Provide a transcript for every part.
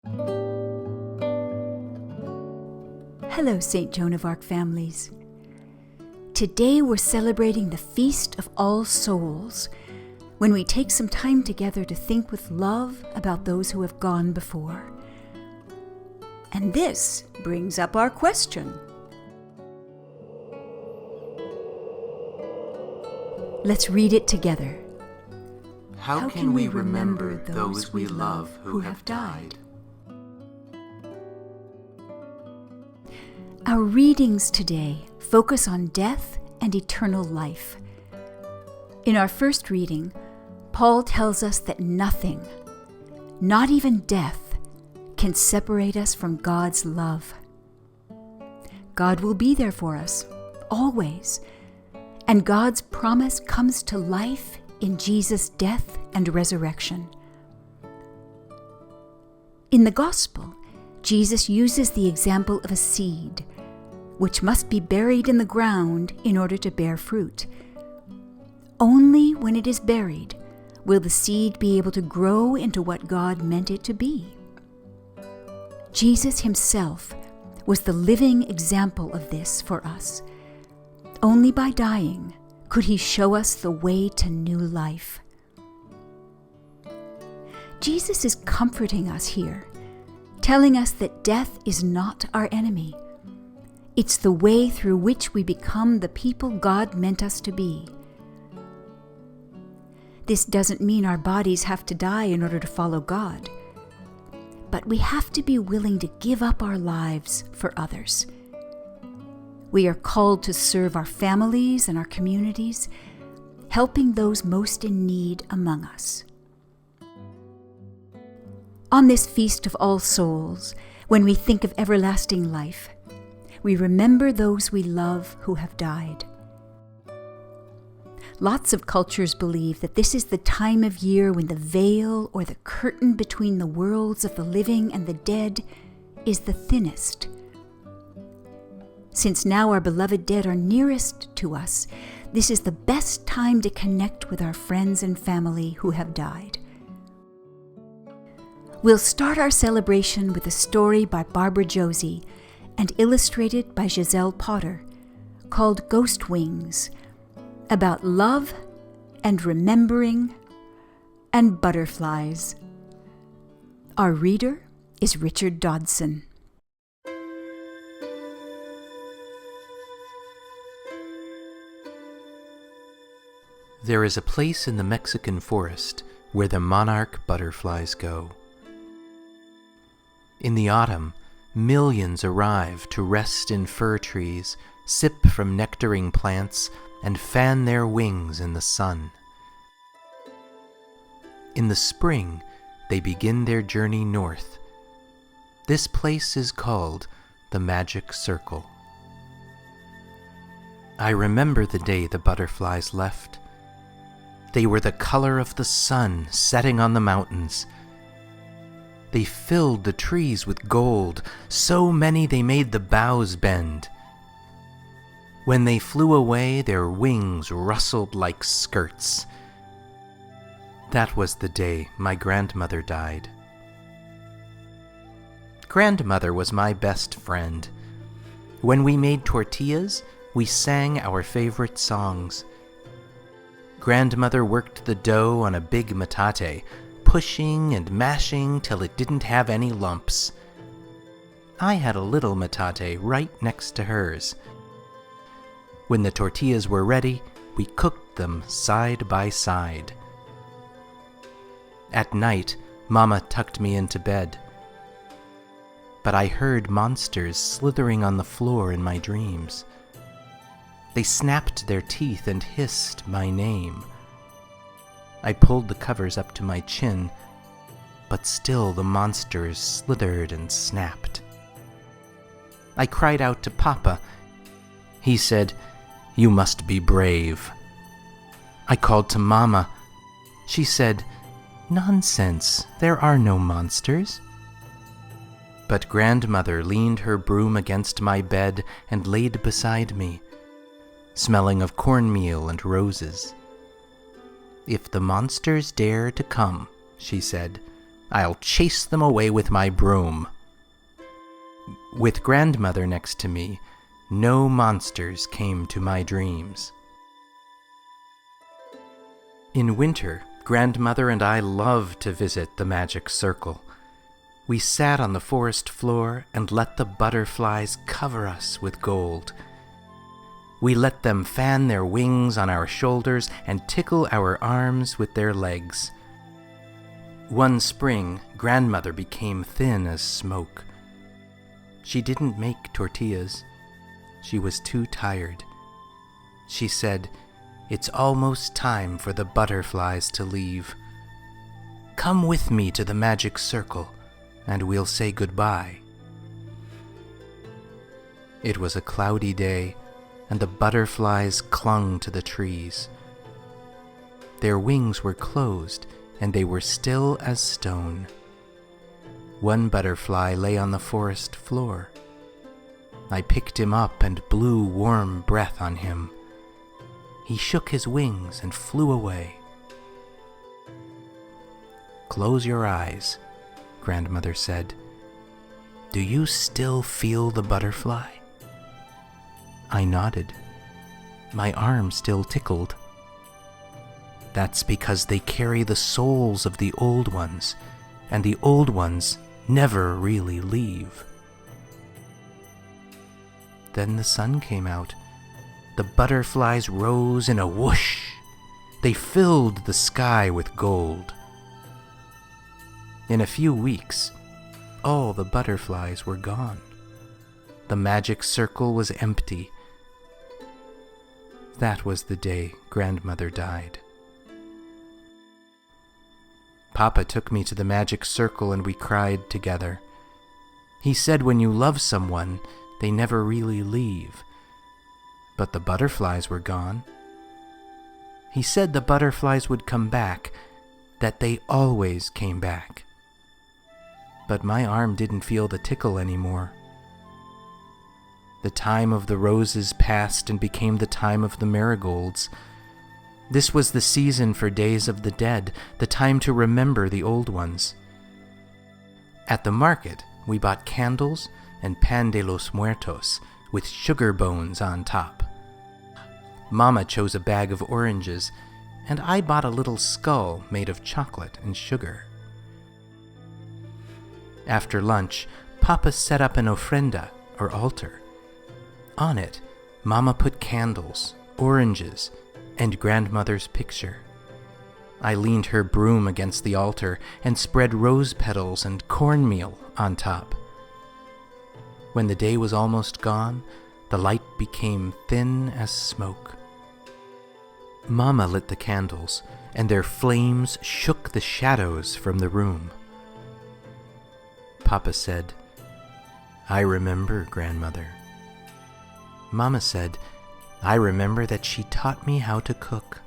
Hello, St. Joan of Arc families. Today we're celebrating the Feast of All Souls, when we take some time together to think with love about those who have gone before. And this brings up our question. Let's read it together. How can we remember those we love who have died? Our readings today focus on death and eternal life. In our first reading, Paul tells us that nothing, not even death, can separate us from God's love. God will be there for us, always, and God's promise comes to life in Jesus' death and resurrection. In the Gospel, Jesus uses the example of a seed, which must be buried in the ground in order to bear fruit. Only when it is buried will the seed be able to grow into what God meant it to be. Jesus himself was the living example of this for us. Only by dying could he show us the way to new life. Jesus is comforting us here, telling us that death is not our enemy. It's the way through which we become the people God meant us to be. This doesn't mean our bodies have to die in order to follow God, but we have to be willing to give up our lives for others. We are called to serve our families and our communities, helping those most in need among us. On this Feast of All Souls, when we think of everlasting life, we remember those we love who have died. Lots of cultures believe that this is the time of year when the veil or the curtain between the worlds of the living and the dead is the thinnest. Since now our beloved dead are nearest to us, this is the best time to connect with our friends and family who have died. We'll start our celebration with a story by Barbara Josie and illustrated by Giselle Potter, called Ghost Wings, about love and remembering and butterflies. Our reader is Richard Dodson. There is a place in the Mexican forest where the monarch butterflies go. In the autumn, millions arrive to rest in fir trees, sip from nectaring plants, and fan their wings in the sun. In the spring, they begin their journey north. This place is called the Magic Circle. I remember the day the butterflies left. They were the color of the sun setting on the mountains. They filled the trees with gold, so many they made the boughs bend. When they flew away, their wings rustled like skirts. That was the day my grandmother died. Grandmother was my best friend. When we made tortillas, we sang our favorite songs. Grandmother worked the dough on a big metate, pushing and mashing till it didn't have any lumps. I had a little metate right next to hers. When the tortillas were ready, we cooked them side by side. At night, Mama tucked me into bed. But I heard monsters slithering on the floor in my dreams. They snapped their teeth and hissed my name. I pulled the covers up to my chin, but still the monsters slithered and snapped. I cried out to Papa. He said, "You must be brave." I called to Mama. She said, "Nonsense, there are no monsters." But Grandmother leaned her broom against my bed and laid beside me, smelling of cornmeal and roses. "If the monsters dare to come," she said, I'll chase them away with my broom. With grandmother next to me, no monsters came to my dreams. In winter, grandmother and I loved to visit the magic circle. We sat on the forest floor and let the butterflies cover us with gold. We let them fan their wings on our shoulders and tickle our arms with their legs. One spring, grandmother became thin as smoke. She didn't make tortillas. She was too tired. She said, "It's almost time for the butterflies to leave. Come with me to the magic circle, and we'll say goodbye." It was a cloudy day, and the butterflies clung to the trees. Their wings were closed, and they were still as stone. One butterfly lay on the forest floor. I picked him up and blew warm breath on him. He shook his wings and flew away. "Close your eyes," grandmother said. "Do you still feel the butterfly?" I nodded. My arm still tickled. "That's because they carry the souls of the old ones, and the old ones never really leave." Then the sun came out. The butterflies rose in a whoosh. They filled the sky with gold. In a few weeks, all the butterflies were gone. The magic circle was empty. That was the day grandmother died. Papa took me to the magic circle and we cried together. He said when you love someone, they never really leave. But the butterflies were gone. He said the butterflies would come back, that they always came back. But my arm didn't feel the tickle anymore. The time of the roses passed and became the time of the marigolds. This was the season for Days of the Dead, the time to remember the old ones. At the market, we bought candles and pan de los muertos with sugar bones on top. Mama chose a bag of oranges, and I bought a little skull made of chocolate and sugar. After lunch, Papa set up an ofrenda, or altar. On it, Mama put candles, oranges, and grandmother's picture. I leaned her broom against the altar and spread rose petals and cornmeal on top. When the day was almost gone, the light became thin as smoke. Mama lit the candles, and their flames shook the shadows from the room. Papa said, "I remember, grandmother." Mama said, "I remember that she taught me how to cook."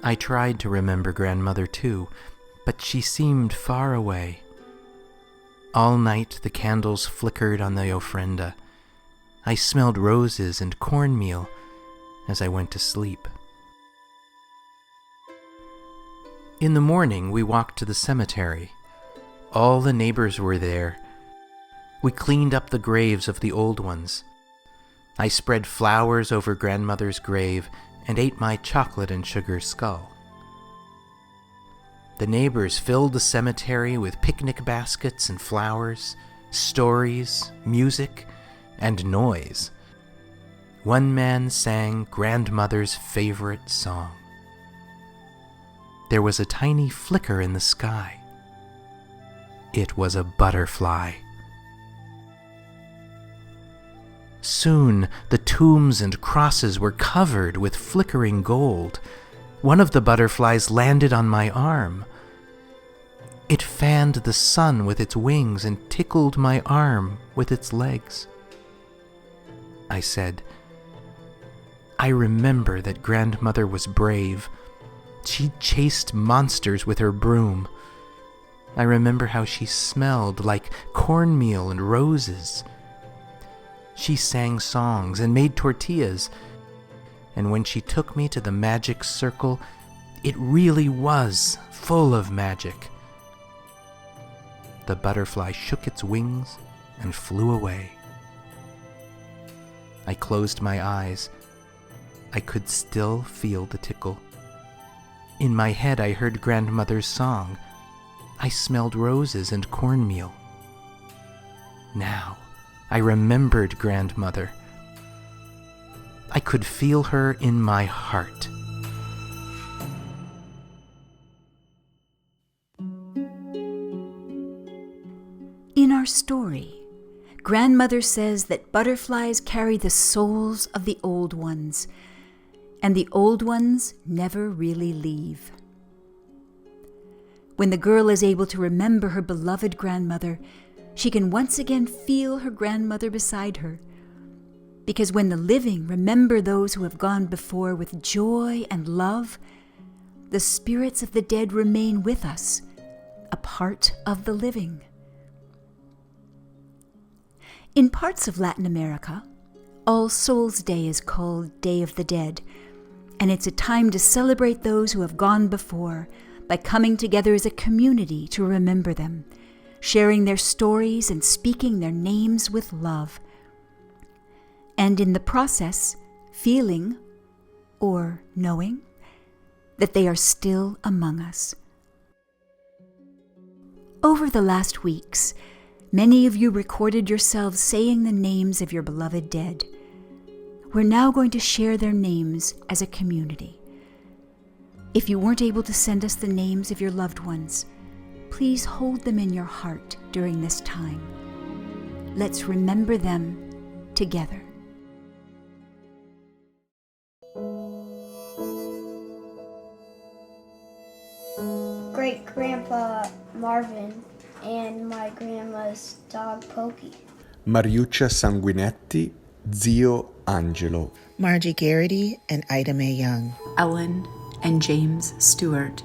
I tried to remember grandmother too, but she seemed far away. All night the candles flickered on the ofrenda. I smelled roses and cornmeal as I went to sleep. In the morning we walked to the cemetery. All the neighbors were there. We cleaned up the graves of the old ones. I spread flowers over grandmother's grave and ate my chocolate and sugar skull. The neighbors filled the cemetery with picnic baskets and flowers, stories, music, and noise. One man sang grandmother's favorite song. There was a tiny flicker in the sky. It was a butterfly. Soon the tombs and crosses were covered with flickering gold. One of the butterflies landed on my arm. It fanned the sun with its wings and tickled my arm with its legs. I said, "I remember that grandmother was brave. She chased monsters with her broom. I remember how she smelled like cornmeal and roses. She sang songs and made tortillas, and when she took me to the magic circle, it really was full of magic. the butterfly shook its wings and flew away. I closed my eyes. I could still feel the tickle. In my head I heard grandmother's song. I smelled roses and cornmeal. Now I remembered grandmother. I could feel her in my heart. In our story, grandmother says that butterflies carry the souls of the old ones, and the old ones never really leave. When the girl is able to remember her beloved grandmother, she can once again feel her grandmother beside her. Because when the living remember those who have gone before with joy and love, the spirits of the dead remain with us, a part of the living. In parts of Latin America, All Souls' Day is called Day of the Dead, and it's a time to celebrate those who have gone before by coming together as a community to remember them, sharing their stories and speaking their names with love. And in the process, feeling, or knowing, that they are still among us. Over the last weeks, many of you recorded yourselves saying the names of your beloved dead. We're now going to share their names as a community. If you weren't able to send us the names of your loved ones, please hold them in your heart during this time. Let's remember them together. Great-grandpa Marvin and my grandma's dog Pokey. Mariuccia Sanguinetti, zio Angelo. Margie Garrity and Ida Mae Young. Ellen and James Stewart,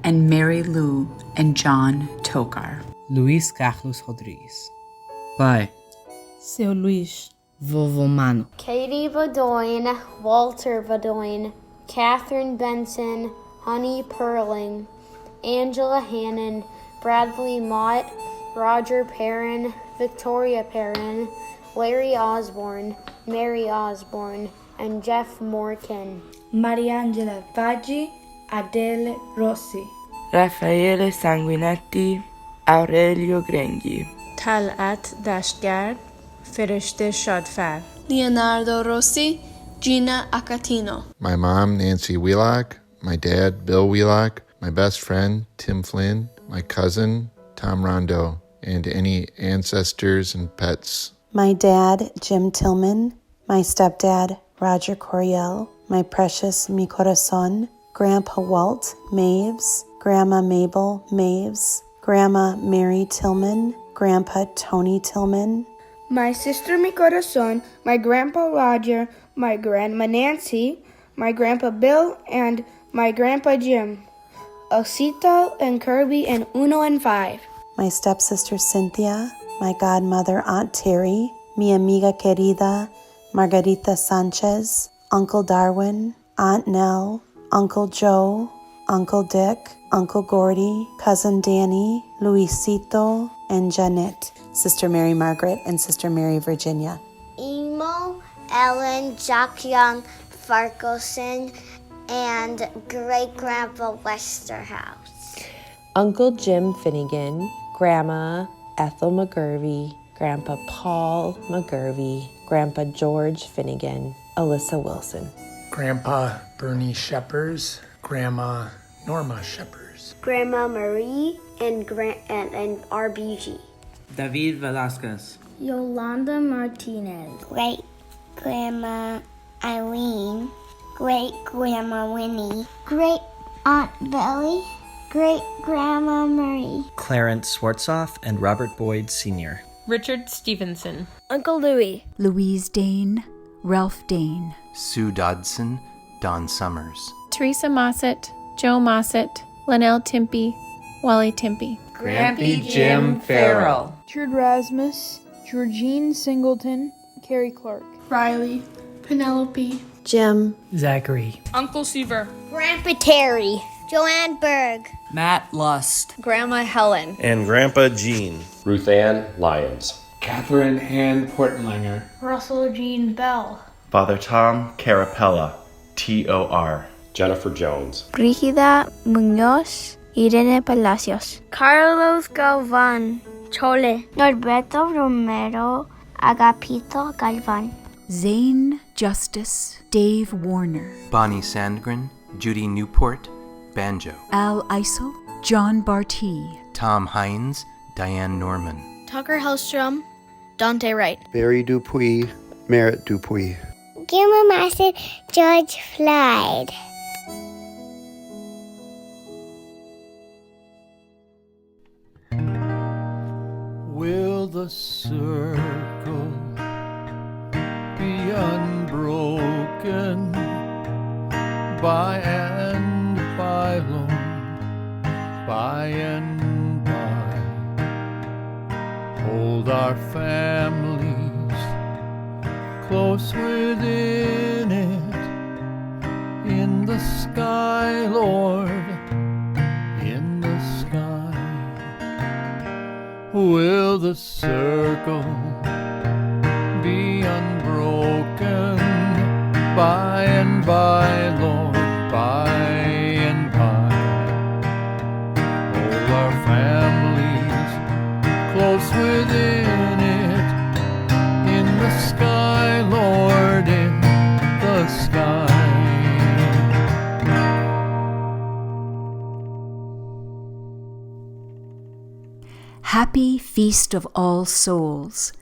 and Mary Lou and John Tokar. Luis Carlos Rodrigues. Pai. Seu Luís. Vovô Mano. Katie Vadoin, Walter Vadoin, Catherine Benson, Honey Perling, Angela Hannon, Bradley Mott, Roger Perrin, Victoria Perrin, Larry Osborne, Mary Osborne, and Jeff Morton. Mariangela Vaggi, Adele Rossi. Raffaele Sanguinetti, Aurelio Grenghi. Talat Dashgard, Ferishte Shadfar. Leonardo Rossi, Gina Acatino. My mom, Nancy Wheelock, my dad, Bill Wheelock, my best friend, Tim Flynn, my cousin, Tom Rondo, and any ancestors and pets. My dad, Jim Tillman, my stepdad, Roger Coriel, my precious mi corazon, Grandpa Walt Maves, Grandma Mabel Maves, Grandma Mary Tillman, Grandpa Tony Tillman, my sister mi corazon, my Grandpa Roger, my Grandma Nancy, my Grandpa Bill, and my Grandpa Jim, Osito and Kirby and Uno and Five. My stepsister Cynthia, my godmother Aunt Terry, mi amiga querida Margarita Sanchez, Uncle Darwin, Aunt Nell, Uncle Joe, Uncle Dick, Uncle Gordy, Cousin Danny, Luisito, and Janet, Sister Mary Margaret, and Sister Mary Virginia. Emo, Ellen, Jock Young, Farkelson, and Great-Grandpa Westerhouse. Uncle Jim Finnegan, Grandma Ethel McGurvey, Grandpa Paul McGurvey, Grandpa George Finnegan, Alyssa Wilson. Grandpa Bernie Sheppers, Grandma Norma Sheppers. Grandma Marie and RBG. David Velasquez. Yolanda Martinez. Great-Grandma Eileen. Great-Grandma Winnie. Great-Aunt Belly. Great-Grandma Marie. Clarence Swartzoff and Robert Boyd Sr. Richard Stevenson. Uncle Louie. Louise Dane, Ralph Dane. Sue Dodson, Don Summers. Teresa Mossett, Joe Mossett, Linnell Timpey, Wally Timpey. Grampy Jim Farrell. Richard Rasmus, Georgine Singleton, Carrie Clark. Riley, Penelope, Jim, Zachary, Uncle Seaver, Grandpa Terry, Joanne Berg, Matt Lust. Grandma Helen. And Grandpa Gene. Ruth Ann Lyons. Catherine Ann Portlanger. Russell Jean Bell. Father Tom Carapella, T.O.R. Jennifer Jones. Brígida Muñoz, Irene Palacios. Carlos Galvan, Chole. Norberto Romero, Agapito Galvan. Zane Justice, Dave Warner. Bonnie Sandgren, Judy Newport, banjo. Al Eisel, John Barty. Tom Hines, Diane Norman. Tucker Hellstrom, Dante Wright. Barry Dupuy, Merritt Dupuy. Gilma Master, George Floyd. Will the circle be unbroken by and by, lone, by and by? Hold our families close within it, in the sky, Lord, in the sky. Will the circle be unbroken by and by, Lord, by and by? Hold our families close within it, in the sky, Lord, in the sky. Happy Feast of All Souls.